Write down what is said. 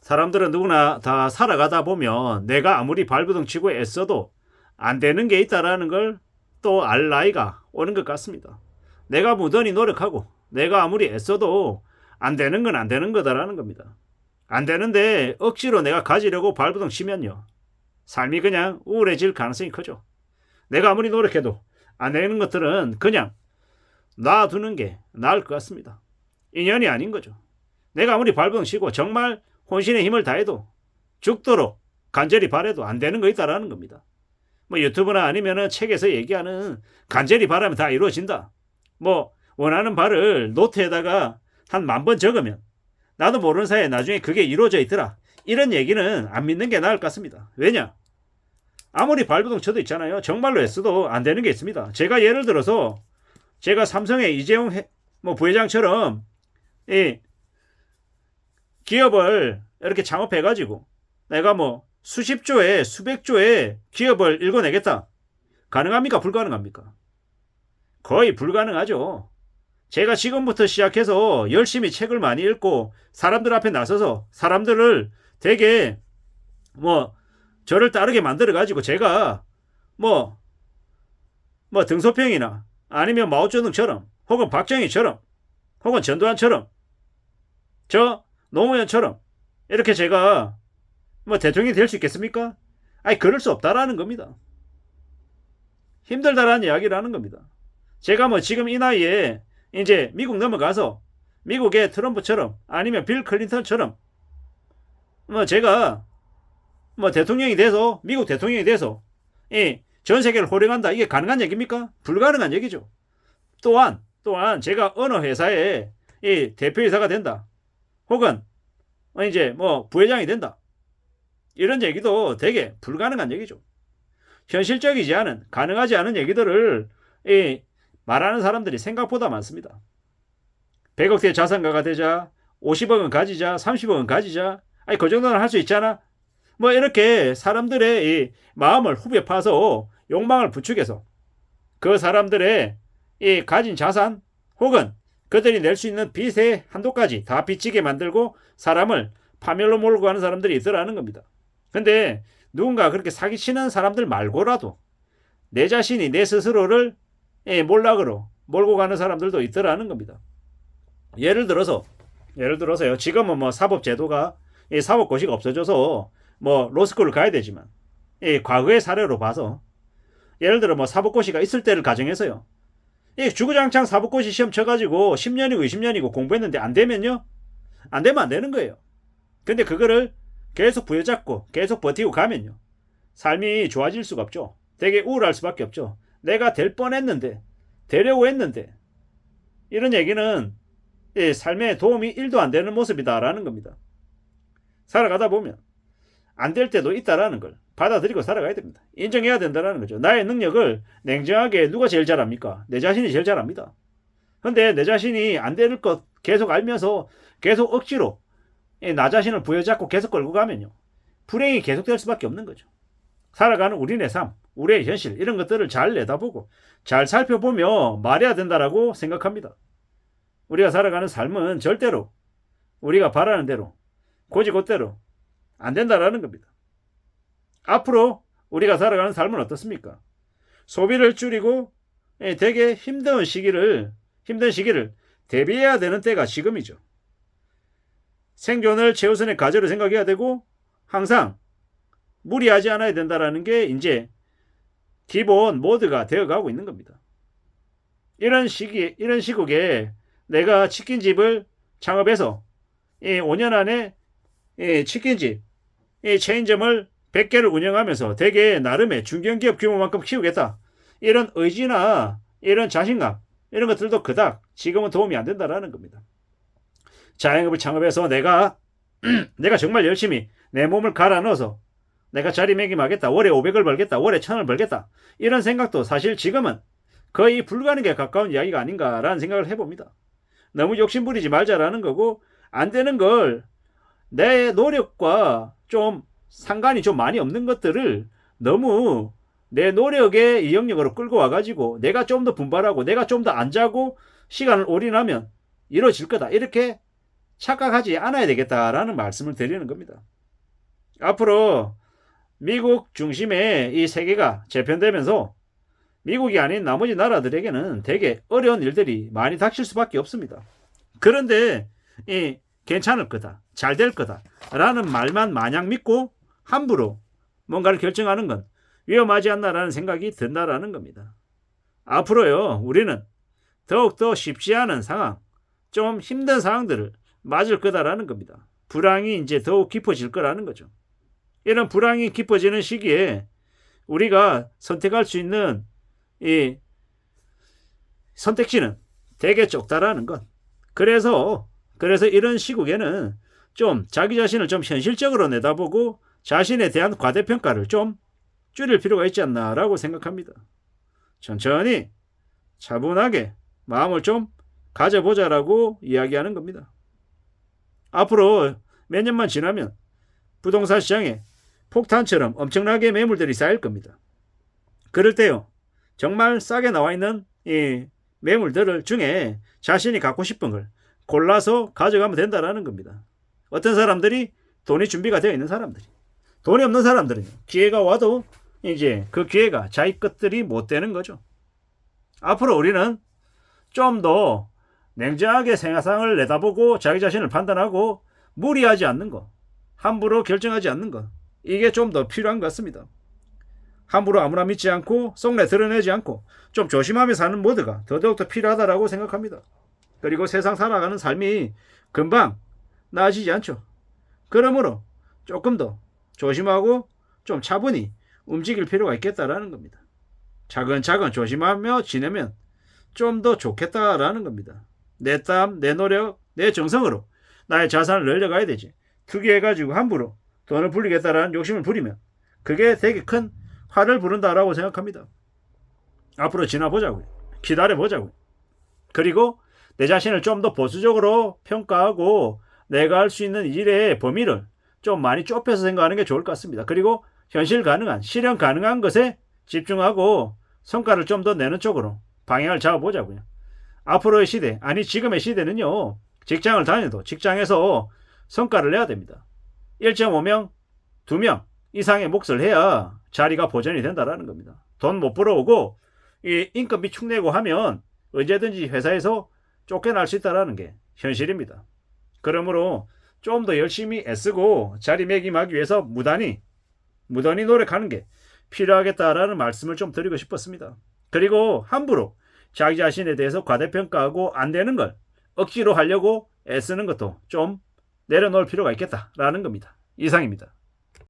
사람들은 누구나 다 살아가다 보면 내가 아무리 발버둥 치고 애써도 안 되는 게 있다라는 걸 또 알 나이가 오는 것 같습니다. 내가 무던히 노력하고 내가 아무리 애써도 안 되는 건 안 되는 거다라는 겁니다. 안 되는데 억지로 내가 가지려고 발버둥 치면요, 삶이 그냥 우울해질 가능성이 크죠. 내가 아무리 노력해도 안 되는 것들은 그냥 놔두는 게 나을 것 같습니다. 인연이 아닌 거죠. 내가 아무리 발버둥 치고 정말 혼신의 힘을 다해도 죽도록 간절히 바라도 안 되는 거 있다라는 겁니다. 뭐 유튜브나 아니면은 책에서 얘기하는 간절히 바라면 다 이루어진다, 뭐 원하는 바를 노트에다가 한 10,000번 적으면 나도 모르는 사이에 나중에 그게 이루어져 있더라, 이런 얘기는 안 믿는 게 나을 것 같습니다. 왜냐? 아무리 발버둥 쳐도 있잖아요, 정말로 애써도 안 되는 게 있습니다. 제가 예를 들어서 제가 삼성의 이재용 부회장처럼 이 기업을 이렇게 창업해가지고 내가 뭐 수십 조에 수백 조의 기업을 일궈내겠다, 가능합니까? 불가능합니까? 거의 불가능하죠. 제가 지금부터 시작해서 열심히 책을 많이 읽고 사람들 앞에 나서서 사람들을 되게 저를 따르게 만들어가지고 제가 등소평이나 아니면 마오쩌둥처럼 혹은 박정희처럼 혹은 전두환처럼 저 노무현처럼 이렇게 제가 대통령이 될 수 있겠습니까? 아니, 그럴 수 없다라는 겁니다. 힘들다라는 이야기를 하는 겁니다. 제가 지금 이 나이에 이제 미국 넘어가서 미국의 트럼프처럼 아니면 빌 클린턴처럼 제가 대통령이 돼서 미국 대통령이 돼서 전 세계를 호령한다, 이게 가능한 얘기입니까? 불가능한 얘기죠. 또한 제가 어느 회사의 대표이사가 된다, 혹은 이제 부회장이 된다, 이런 얘기도 되게 불가능한 얘기죠. 현실적이지 않은, 가능하지 않은 얘기들을 말하는 사람들이 생각보다 많습니다. 100억대 자산가가 되자, 50억은 가지자, 30억은 가지자, 아니 그 정도는 할 수 있잖아, 이렇게 사람들의 이 마음을 후벼 파서 욕망을 부추겨서 그 사람들의 이 가진 자산 혹은 그들이 낼 수 있는 빚의 한도까지 다 빚지게 만들고 사람을 파멸로 몰고 가는 사람들이 있더라는 겁니다. 근데 누군가 그렇게 사기치는 사람들 말고라도 내 자신이 내 스스로를 몰락으로 몰고 가는 사람들도 있더라는 겁니다. 예를 들어서요, 지금은 사법제도가 사법고시가 없어져서 로스쿨을 가야 되지만 과거의 사례로 봐서 예를 들어 사법고시가 있을 때를 가정해서요, 주구장창 사법고시 시험 쳐가지고 10년이고 20년이고 공부했는데 안 되면요, 안 되면 안 되는 거예요. 근데 그거를 계속 부여잡고 계속 버티고 가면요, 삶이 좋아질 수가 없죠. 되게 우울할 수밖에 없죠. 내가 될 뻔했는데, 되려고 했는데, 이런 얘기는 삶에 도움이 1도 안 되는 모습이다라는 겁니다. 살아가다 보면 안 될 때도 있다라는 걸 받아들이고 살아가야 됩니다. 인정해야 된다는 거죠. 나의 능력을 냉정하게 누가 제일 잘합니까? 내 자신이 제일 잘합니다. 근데 내 자신이 안 될 것 계속 알면서 계속 억지로 나 자신을 부여잡고 계속 끌고 가면요, 불행이 계속될 수밖에 없는 거죠. 살아가는 우리네 삶, 우리의 현실, 이런 것들을 잘 내다보고 잘 살펴보며 말해야 된다라고 생각합니다. 우리가 살아가는 삶은 절대로 우리가 바라는 대로 고지곳대로 안 된다라는 겁니다. 앞으로 우리가 살아가는 삶은 어떻습니까? 소비를 줄이고 되게 힘든 시기를 대비해야 되는 때가 지금이죠. 생존을 최우선의 과제로 생각해야 되고 항상 무리하지 않아야 된다라는 게 이제 기본 모드가 되어가고 있는 겁니다. 이런 시국에 내가 치킨집을 창업해서 5년 안에 치킨집 체인점을 100개를 운영하면서 되게 나름의 중견기업 규모만큼 키우겠다, 이런 의지나 이런 자신감, 이런 것들도 그닥 지금은 도움이 안 된다라는 겁니다. 자영업을 창업해서 내가 정말 열심히 내 몸을 갈아 넣어서 내가 자리매김하겠다, 월에 500을 벌겠다, 월에 1000을 벌겠다, 이런 생각도 사실 지금은 거의 불가능에 가까운 이야기가 아닌가라는 생각을 해봅니다. 너무 욕심부리지 말자라는 거고, 안 되는 걸 내 노력과 좀 상관이 좀 많이 없는 것들을 너무 내 노력의 이 영역으로 끌고 와가지고 내가 좀 더 분발하고 내가 좀 더 안 자고 시간을 올인하면 이루어질 거다, 이렇게 착각하지 않아야 되겠다라는 말씀을 드리는 겁니다. 앞으로 미국 중심의 이 세계가 재편되면서 미국이 아닌 나머지 나라들에게는 되게 어려운 일들이 많이 닥칠 수밖에 없습니다. 그런데 괜찮을 거다, 잘 될 거다 라는 말만 마냥 믿고 함부로 뭔가를 결정하는 건 위험하지 않나라는 생각이 든다라는 겁니다. 앞으로요, 우리는 더욱더 쉽지 않은 상황, 좀 힘든 상황들을 맞을 거다라는 겁니다. 불황이 이제 더욱 깊어질 거라는 거죠. 이런 불황이 깊어지는 시기에 우리가 선택할 수 있는 이 선택지는 되게 적다라는 것. 그래서 이런 시국에는 좀 자기 자신을 좀 현실적으로 내다보고 자신에 대한 과대평가를 좀 줄일 필요가 있지 않나라고 생각합니다. 천천히 차분하게 마음을 좀 가져보자라고 이야기하는 겁니다. 앞으로 몇 년만 지나면 부동산 시장에 폭탄처럼 엄청나게 매물들이 쌓일 겁니다. 그럴 때요, 정말 싸게 나와 있는 이 매물들 중에 자신이 갖고 싶은 걸 골라서 가져가면 된다라는 겁니다. 어떤 사람들이 돈이 준비가 되어 있는 사람들이, 돈이 없는 사람들은 기회가 와도 이제 그 기회가 자기 것들이 못 되는 거죠. 앞으로 우리는 좀 더 냉정하게 생활상을 내다보고 자기 자신을 판단하고 무리하지 않는 것, 함부로 결정하지 않는 것, 이게 좀 더 필요한 것 같습니다. 함부로 아무나 믿지 않고 속내 드러내지 않고 좀 조심하며 사는 모드가 더더욱더 필요하다라고 생각합니다. 그리고 세상 살아가는 삶이 금방 나아지지 않죠. 그러므로 조금 더 조심하고 좀 차분히 움직일 필요가 있겠다라는 겁니다. 차근차근 조심하며 지내면 좀 더 좋겠다라는 겁니다. 내 땀, 내 노력, 내 정성으로 나의 자산을 늘려가야 되지. 투기해가지고 함부로 돈을 불리겠다라는 욕심을 부리면 그게 되게 큰 화를 부른다라고 생각합니다. 앞으로 지나보자고요. 기다려보자고요. 그리고 내 자신을 좀 더 보수적으로 평가하고 내가 할 수 있는 일의 범위를 좀 많이 좁혀서 생각하는 게 좋을 것 같습니다. 그리고 현실 가능한, 실현 가능한 것에 집중하고 성과를 좀 더 내는 쪽으로 방향을 잡아보자고요. 앞으로의 시대, 아니 지금의 시대는요, 직장을 다녀도 직장에서 성과를 내야 됩니다. 1.5명, 2명 이상의 몫을 해야 자리가 보존이 된다는 겁니다. 돈 못 벌어오고 이 인건비 축내고 하면 언제든지 회사에서 쫓겨날 수 있다는 게 현실입니다. 그러므로 좀 더 열심히 애쓰고 자리매김하기 위해서 무단히 노력하는 게 필요하겠다라는 말씀을 좀 드리고 싶었습니다. 그리고 함부로 자기 자신에 대해서 과대평가하고 안 되는 걸 억지로 하려고 애쓰는 것도 좀 내려놓을 필요가 있겠다라는 겁니다. 이상입니다.